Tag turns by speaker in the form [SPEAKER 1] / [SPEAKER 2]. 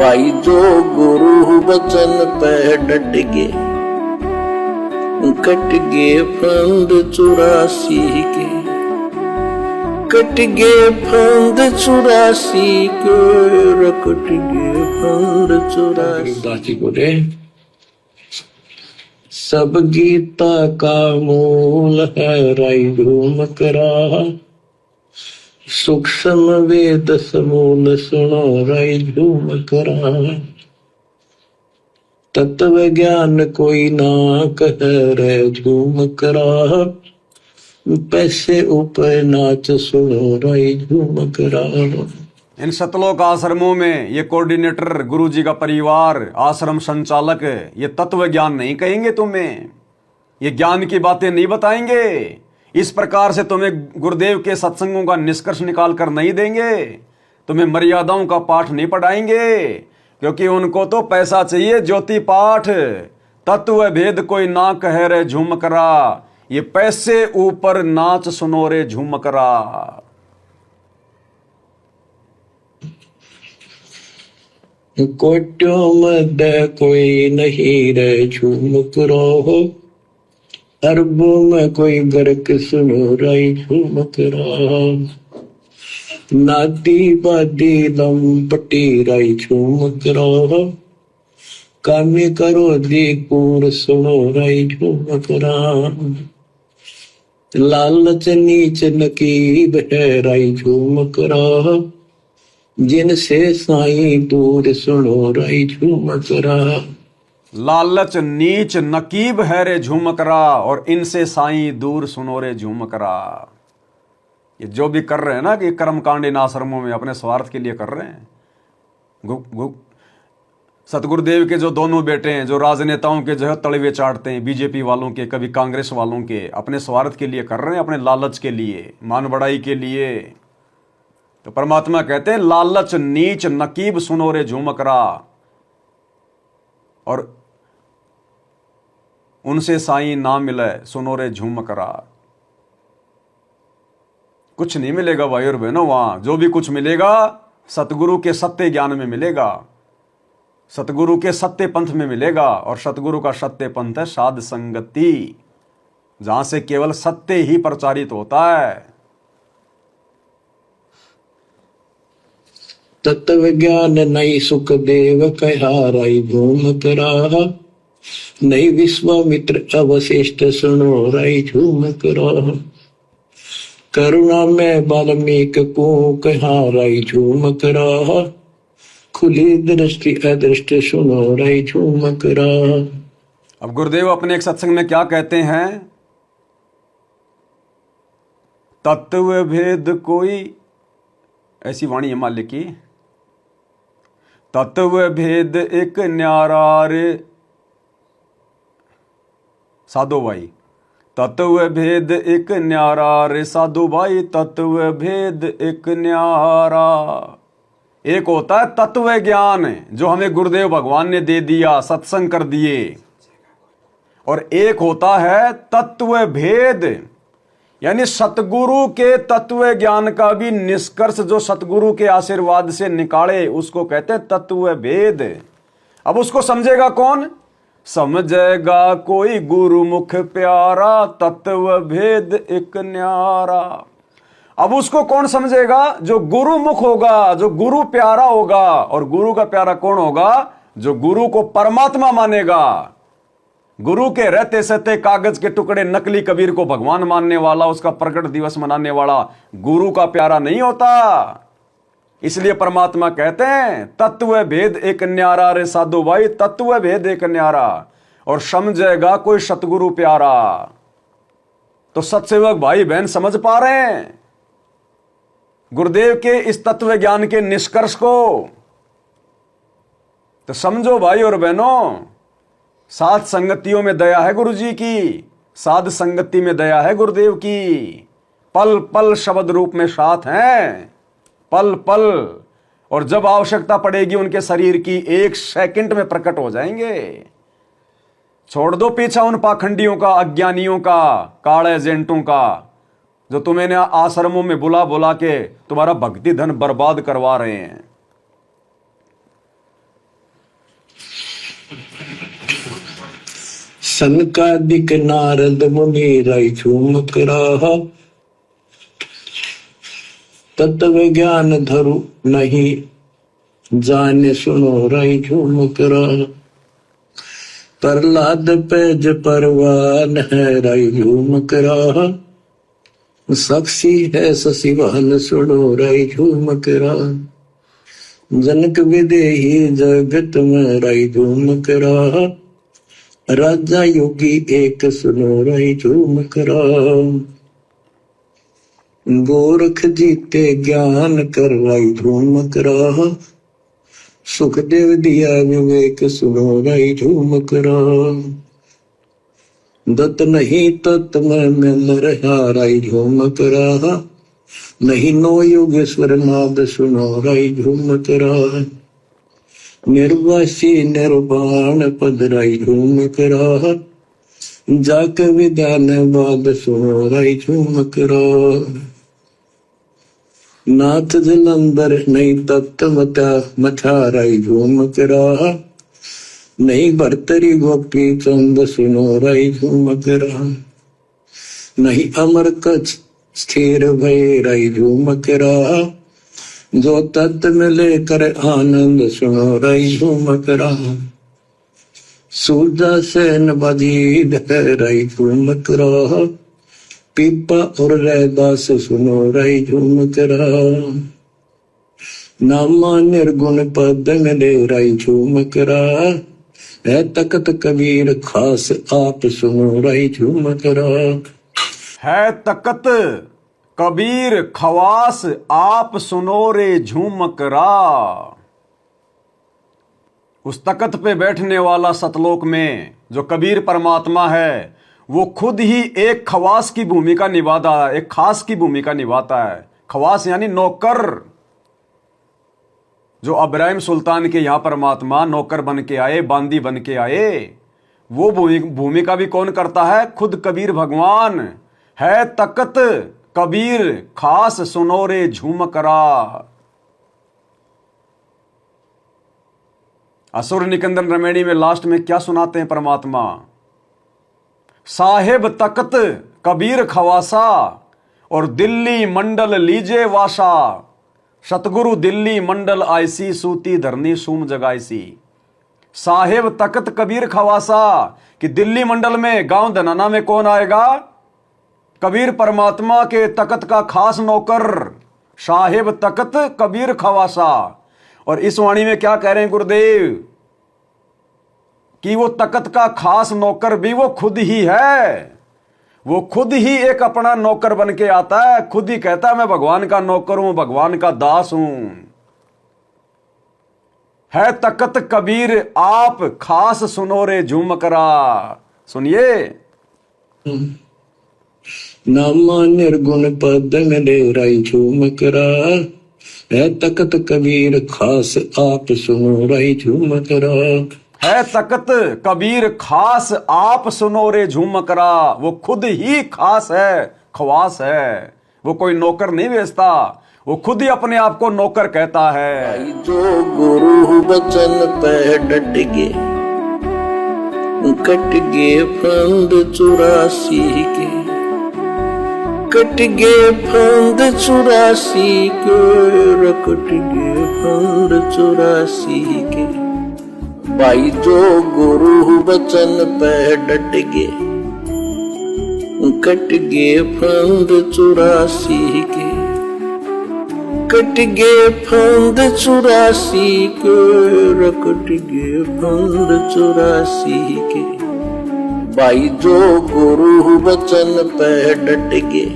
[SPEAKER 1] भाई जो गुरु वचन पे डट गए, कट गए फंद 84 के, कट गए फंद 84 के, कट गए फंद 84 बोले। सब गीता का मूल है राई धूम करा, सूक्ष्म वेद समूल सुनो राई धूम करा। तत्व ज्ञान कोई ना कह रे झूम करा, पैसे ऊपर नाच सुनो राई झूम करा।
[SPEAKER 2] इन सतलोक आश्रमों में ये कोऑर्डिनेटर, गुरुजी का परिवार, आश्रम संचालक ये तत्व ज्ञान नहीं कहेंगे तुम्हें, ये ज्ञान की बातें नहीं बताएंगे। इस प्रकार से तुम्हें गुरुदेव के सत्संगों का निष्कर्ष निकाल कर नहीं देंगे, तुम्हें मर्यादाओं का पाठ नहीं पढ़ाएंगे, क्योंकि उनको तो पैसा चाहिए, ज्योति पाठ। तत्व भेद कोई ना कहे रे झूम करा, ये पैसे ऊपर नाच सुनो रे झूम करा।
[SPEAKER 1] कोट्यों में कोई नहीं रे झूम करो, अरबों में कोई गर्क सुनो राई झूम करा। नादी बादी लंपटी राई झूम करा, कामी करो दीपुर सुनो राई झूम करा। लालच नीच नकीब है राई झूम करा, जिनसे साईं दूर सुनो राई झूम करा।
[SPEAKER 2] लालच नीच नकीब है रे झूम करा, और इनसे साईं दूर सुनो रे झूम करा। ये जो भी कर रहे हैं ना कि कर्मकांड इन आश्रमों में अपने स्वार्थ के लिए कर रहे हैं। सतगुरुदेव के जो दोनों बेटे हैं, जो राजनेताओं के जो है तलवे चाटते हैं, बीजेपी वालों के, कभी कांग्रेस वालों के, अपने स्वार्थ के लिए कर रहे हैं, अपने लालच के लिए, मान बढ़ाई के लिए। तो परमात्मा कहते हैं लालच नीच नकीब सुनो रे झूम करा, और उनसे साईं ना मिले सुनो रे झूम करा। कुछ नहीं मिलेगा भाई और बहनों, वहां जो भी कुछ मिलेगा सतगुरु के सत्य ज्ञान में मिलेगा, सतगुरु के सत्य पंथ में मिलेगा। और सतगुरु का सत्य पंथ है साध संगति, जहां से केवल सत्य ही प्रचारित होता है।
[SPEAKER 1] तत्व ज्ञान नहीं सुखदेव कहा राई झूम करा, नहीं विश्वामित्र अवशिष्ट सुनो राई झूम करा। करुणा में वाल्मीकि को कहा राई झूम करा, खुली दृष्टि अदृष्ट सुनो राई झूम करा।
[SPEAKER 2] अब गुरुदेव अपने एक सत्संग में क्या कहते हैं? तत्व भेद कोई, ऐसी वाणी है मालिक की, तत्व भेद एक न्यारा रे साधो भाई, तत्व भेद एक न्यारा रे साधु भाई, तत्व भेद एक न्यारा। एक होता है तत्व ज्ञान जो हमें गुरुदेव भगवान ने दे दिया, सत्संग कर दिए, और एक होता है तत्व भेद, यानी सतगुरु के तत्व ज्ञान का भी निष्कर्ष जो सतगुरु के आशीर्वाद से निकाले, उसको कहते हैं तत्व भेद। अब उसको समझेगा कौन? समझेगा कोई गुरुमुख प्यारा, तत्व भेद एक न्यारा। अब उसको कौन समझेगा? जो गुरुमुख होगा, जो गुरु प्यारा होगा। और गुरु का प्यारा कौन होगा? जो गुरु को परमात्मा मानेगा, गुरु के रहते सहते कागज के टुकड़े नकली कबीर को भगवान मानने वाला, उसका प्रकट दिवस मनाने वाला गुरु का प्यारा नहीं होता। इसलिए परमात्मा कहते हैं तत्व भेद एक न्यारा रे साधु भाई, तत्व भेद एक न्यारा, और समझेगा कोई सतगुरु प्यारा। तो सत्सेवक भाई बहन समझ पा रहे हैं गुरुदेव के इस तत्व ज्ञान के निष्कर्ष को? तो समझो भाई और बहनों, साध संगतियों में दया है गुरु जी की, साध संगति में दया है गुरुदेव की। पल पल शब्द रूप में साथ हैं, पल पल, और जब आवश्यकता पड़ेगी उनके शरीर की 1 सेकंड में प्रकट हो जाएंगे। छोड़ दो पीछा उन पाखंडियों का, अज्ञानियों का, काले एजेंटों का, जो तुम्हें आश्रमों में बुला बुला के तुम्हारा भक्ति धन बर्बाद करवा रहे हैं।
[SPEAKER 1] सनकादिक नारद मुनि राय झूम कराहा, तत्व ज्ञान धरु नहीं जाने सुनो राय झूम कराहा। प्रहलाद पैज परवान है राय झूम कराहा, साक्षी है शशिवाहन सुनो राय झूम कराहा। जनक विदेही जगत में राय झूम कराहा, राजा योगी एक सुनो राय झूम कराहा। गोरख जीते ज्ञान कर राय झूम कराहा, सुखदेव दिया विवेक सुनो राय झूम कराहा। दत्त नहीं तत् में मिल रहा राय झूम कराहा, नहीं नो योगेश्वर नाद सुनो राय झूम कराहा। निर्वासी निर्वाण पद राय झूम कराहा, जाक विधान बाद सुनो राय झूम कराहा। नाथ जलंधर नहीं तत्व मथा राय झूम कराहा, नहीं भरतरी गोपी चंद सुनो राय झूम कराहा। नहीं अमर कच्छ स्थिर भय राय झूम कराहा, जो तत्व में लेकर आनंद सुनो राय झूम कराहा। सूरजा सेन बजीद है राय झूम कराहा, पीपा और रैदास सुनो राय झूम कराहा। नामा निर्गुण पद मिले राय झूम कराहा, है तकत कबीर खास आप सुनो राय झूम कराहा।
[SPEAKER 2] है तकत कबीर खवास आप सुनो रे झूम करा। उस तकत पे बैठने वाला सतलोक में जो कबीर परमात्मा है, वो खुद ही एक खवास की भूमिका निभाता है, एक खास की भूमिका निभाता है। खवास यानी नौकर। जो इब्राहिम सुल्तान के यहां परमात्मा नौकर बन के आए, बांदी बन के आए, वो भूमिका भी कौन करता है? खुद कबीर भगवान। है तकत कबीर खास सुनो रे झूम करा। असुर निकंदन रमेणी में लास्ट में क्या सुनाते हैं परमात्मा? साहेब तकत कबीर खवासा और दिल्ली मंडल लीजे वासा। सतगुरु दिल्ली मंडल आईसी, सूती धरनी सूम जगाईसी। साहेब तकत कबीर खवासा कि दिल्ली मंडल में गांव धनाना में कौन आएगा? कबीर परमात्मा के तकत का खास नौकर। साहेब तकत कबीर खवासा। और इस वाणी में क्या कह रहे हैं गुरुदेव? कि वो तकत का खास नौकर भी वो खुद ही है। वो खुद ही एक अपना नौकर बन के आता है, खुद ही कहता है मैं भगवान का नौकर हूं, भगवान का दास हूं। है तकत कबीर आप खास सुनो रे झूम करा। सुनिए।
[SPEAKER 1] नामा निर्गुण पद मिले राय झूम करा, है तकत कबीर खास आप सुनो राय झूम करा।
[SPEAKER 2] है तकत कबीर खास आप सुनो रे झूम करा। वो खुद ही खास है, खवास है। वो कोई नौकर नहीं बेचता, वो खुद ही अपने आप को नौकर कहता है।
[SPEAKER 1] जो गुरु बचन पे डट गे, कट गे फंद 84 के, कट गे फंद 84 के, कट गे फंद 84 के। भाई जो गुरु बचन पे डट गे, कट गे फंद 84 के, कट गे फंद 84 के, कट गे फंद 84 के। भाई जो गुरु बचन पे डट गे,